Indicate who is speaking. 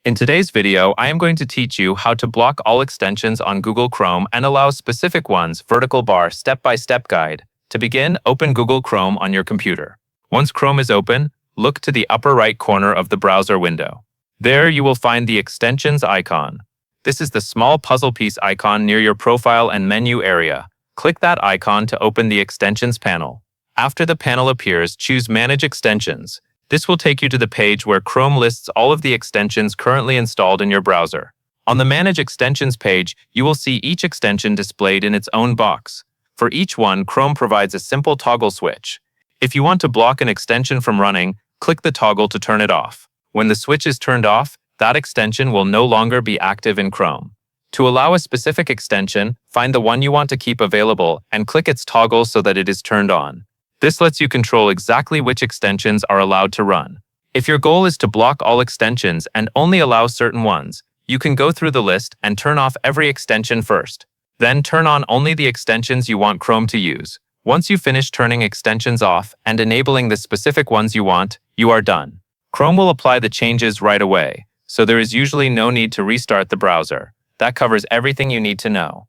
Speaker 1: In today's video, I am going to teach you how to block all extensions on Google Chrome and allow specific ones vertical bar step-by-step guide. To begin, open Google Chrome on your computer. Once Chrome is open, look to the upper right corner of the browser window. There you will find the extensions icon. This is the small puzzle piece icon near your profile and menu area. Click that icon to open the extensions panel. After the panel appears, choose Manage Extensions. This will take you to the page where Chrome lists all of the extensions currently installed in your browser. On the Manage Extensions page, you will see each extension displayed in its own box. For each one, Chrome provides a simple toggle switch. If you want to block an extension from running, click the toggle to turn it off. When the switch is turned off, that extension will no longer be active in Chrome. To allow a specific extension, find the one you want to keep available and click its toggle so that it is turned on. This lets you control exactly which extensions are allowed to run. If your goal is to block all extensions and only allow certain ones, you can go through the list and turn off every extension first. Then turn on only the extensions you want Chrome to use. Once you finish turning extensions off and enabling the specific ones you want, you are done. Chrome will apply the changes right away, so there is usually no need to restart the browser. That covers everything you need to know.